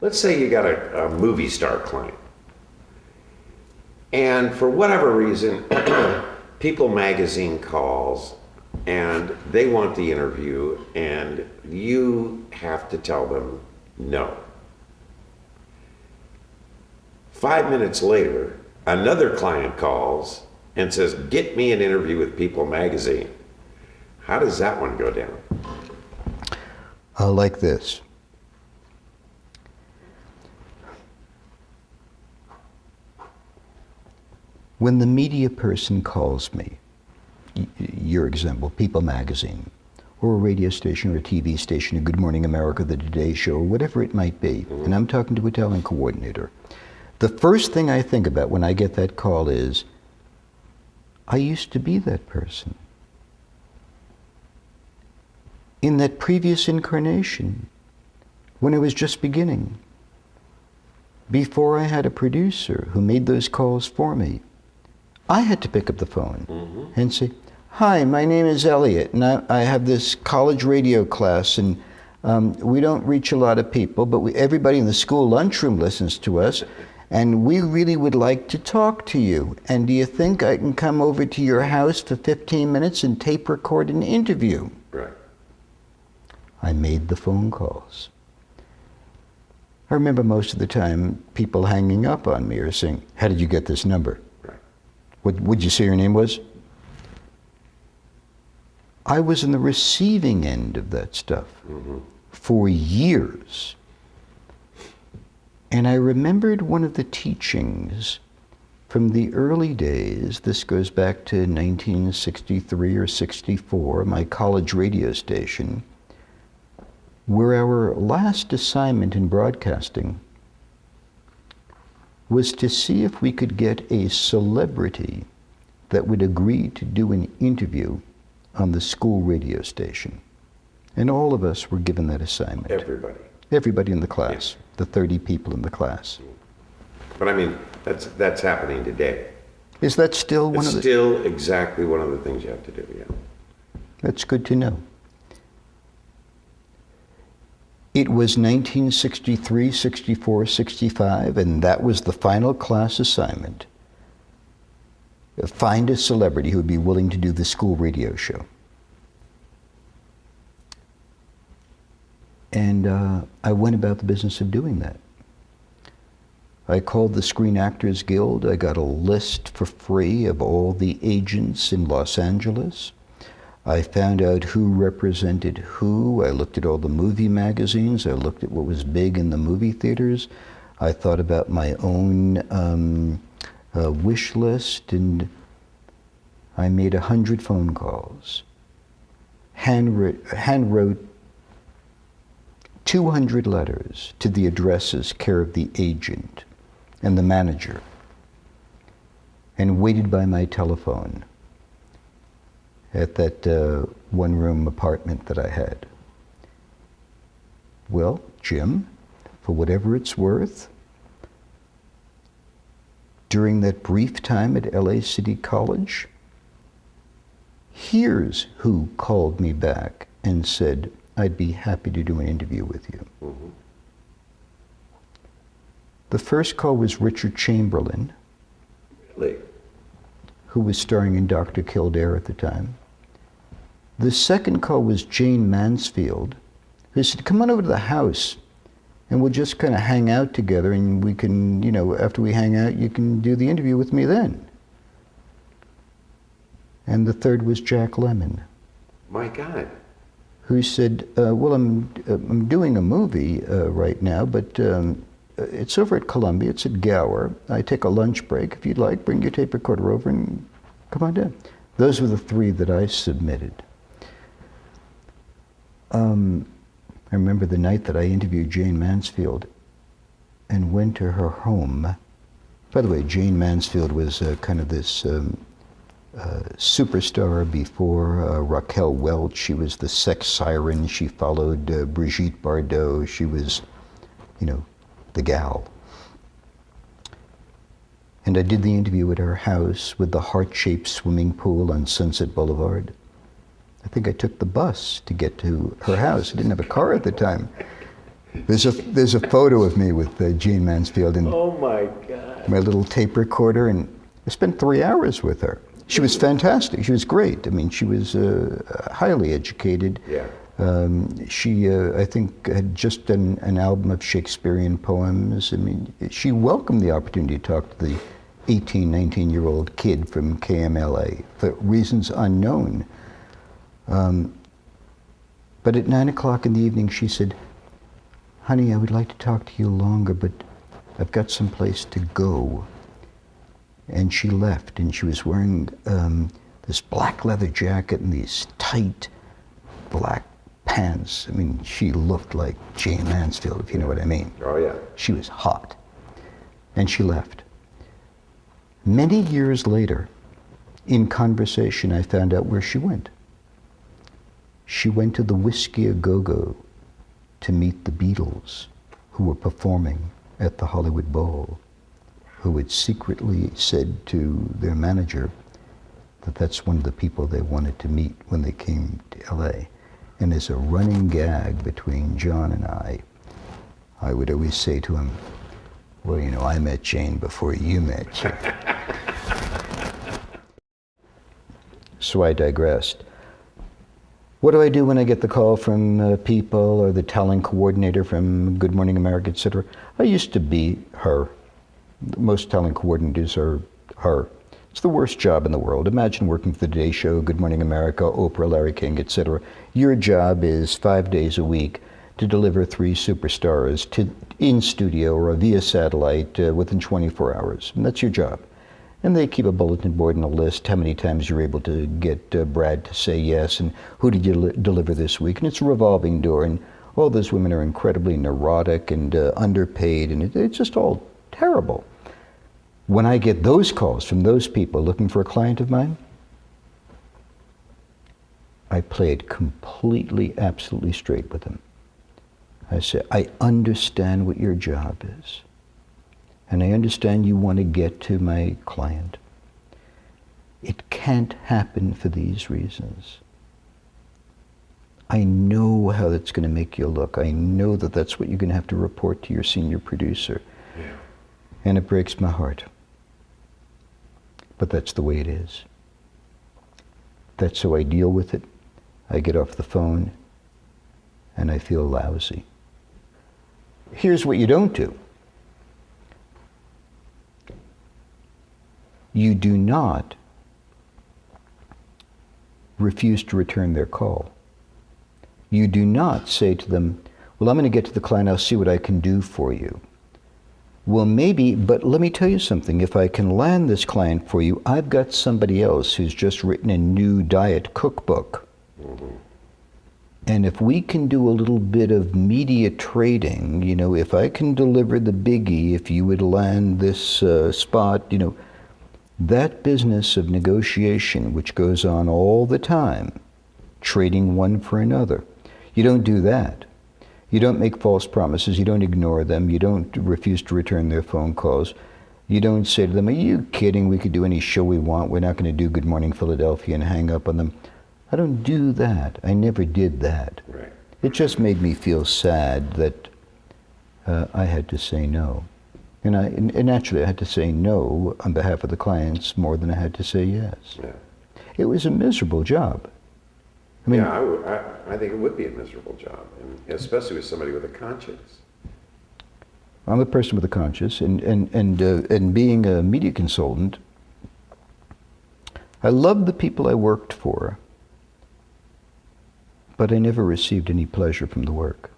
let's say you got a movie star client, and for whatever reason, People Magazine calls and they want the interview, and you have to tell them no. 5 minutes later, another client calls and says, get me an interview with People Magazine. How does that one go down? Like this. When the media person calls me, your example, People Magazine, or a radio station or a TV station, a Good Morning America, the Today Show, or whatever it might be, and I'm talking to a talent coordinator, the first thing I think about when I get that call is, I used to be that person. In that previous incarnation, when I was just beginning, before I had a producer who made those calls for me, I had to pick up the phone and say, hi, my name is Elliot, and I have this college radio class, and we don't reach a lot of people, but everybody in the school lunchroom listens to us, and we really would like to talk to you. And do you think I can come over to your house for 15 minutes and tape record an interview? Right. I made the phone calls. I remember most of the time people hanging up on me or saying, how did you get this number? Right. What would you say your name was? I was in the receiving end of that stuff for years. And I remembered one of the teachings from the early days. This goes back to 1963 or 64, my college radio station, where our last assignment in broadcasting was to see if we could get a celebrity that would agree to do an interview on the school radio station. And all of us were given that assignment. Everybody. Everybody in the class, the 30 people in the class. But I mean, that's happening today. Is that still one of the... It's still exactly one of the things you have to do, yeah. That's good to know. It was 1963, 64, 65, and that was the final class assignment. Find a celebrity who would be willing to do the school radio show. And I went about the business of doing that. I called the Screen Actors Guild. I got a list for free of all the agents in Los Angeles. I found out who represented who. I looked at all the movie magazines. I looked at what was big in the movie theaters. I thought about my own wish list, and I made 100 phone calls. Hand wrote 200 letters to the addresses care of the agent and the manager, and waited by my telephone at that one-room apartment that I had. Well, Jim, for whatever it's worth, during that brief time at LA City College, here's who called me back and said, I'd be happy to do an interview with you. The first call was Richard Chamberlain, Really? who was starring in Dr. Kildare at the time. The second call was Jane Mansfield, who said, come on over to the house and we'll just kind of hang out together, and we can, you know, after we hang out, you can do the interview with me then. And the third was Jack Lemmon. My God. Who said, well, I'm doing a movie right now, but it's over at Columbia, it's at Gower. I take a lunch break. If you'd like, bring your tape recorder over and come on down. Those were the three that I submitted. I remember the night that I interviewed Jane Mansfield and went to her home. By the way, Jane Mansfield was kind of this superstar before Raquel Welch. She was the sex siren. She followed Brigitte Bardot. She was, you know, the gal. And I did the interview at her house with the heart-shaped swimming pool on Sunset Boulevard. I think I took the bus to get to her house. I didn't have a car at the time. There's a photo of me with Jean Mansfield and Oh my God. my little tape recorder, and I spent 3 hours with her. She was fantastic. She was great. I mean, she was highly educated. Yeah. She, I think, had just done an album of Shakespearean poems. I mean, she welcomed the opportunity to talk to the 18, 19-year-old kid from KMLA for reasons unknown. But at 9 o'clock in the evening, she said, "Honey, I would like to talk to you longer, but I've got someplace to go." And she left, and she was wearing this black leather jacket and these tight black pants. I mean, she looked like Jane Mansfield, if you know what I mean. Oh yeah. She was hot. And she left. Many years later, in conversation, I found out where she went. She went to the Whiskey A Go-Go to meet the Beatles, who were performing at the Hollywood Bowl, who had secretly said to their manager that that's one of the people they wanted to meet when they came to LA. And as a running gag between John and I would always say to him, "Well, you know, I met Jane before you met Jane." So I digressed. What do I do when I get the call from people or the talent coordinator from Good Morning America, etc.? I used to be her. Most talent coordinators are her. It's the worst job in the world. Imagine working for the Today Show, Good Morning America, Oprah, Larry King, etc. Your job is 5 days a week to deliver 3 superstars in studio or via satellite within 24 hours. And that's your job. And they keep a bulletin board and a list how many times you're able to get Brad to say yes, and who did you deliver this week. And it's a revolving door, and all those women are incredibly neurotic and underpaid, and it's just all terrible. When I get those calls from those people looking for a client of mine, I play it completely, absolutely straight with them. I say, I understand what your job is. And I understand you want to get to my client. It can't happen for these reasons. I know how that's going to make you look. I know that that's what you're going to have to report to your senior producer. Yeah. And it breaks my heart. But that's the way it is. That's how I deal with it. I get off the phone and I feel lousy. Here's what you don't do. You do not refuse to return their call. You do not say to them, "Well, I'm going to get to the client, I'll see what I can do for you." Well, maybe, but let me tell you something. If I can land this client for you, I've got somebody else who's just written a new diet cookbook. Mm-hmm. And if we can do a little bit of media trading, you know, if I can deliver the biggie, if you would land this spot, you know, that business of negotiation, which goes on all the time, trading one for another, you don't do that. You don't make false promises. You don't ignore them. You don't refuse to return their phone calls. You don't say to them, "Are you kidding? We could do any show we want. We're not going to do Good Morning Philadelphia," and hang up on them. I don't do that. I never did that. Right. It just made me feel sad that I had to say no. And naturally, I had to say no on behalf of the clients more than I had to say yes. Yeah. It was a miserable job. I mean, Yeah, I think it would be a miserable job, and especially with somebody with a conscience. I'm a person with a conscience, and being a media consultant, I loved the people I worked for, but I never received any pleasure from the work.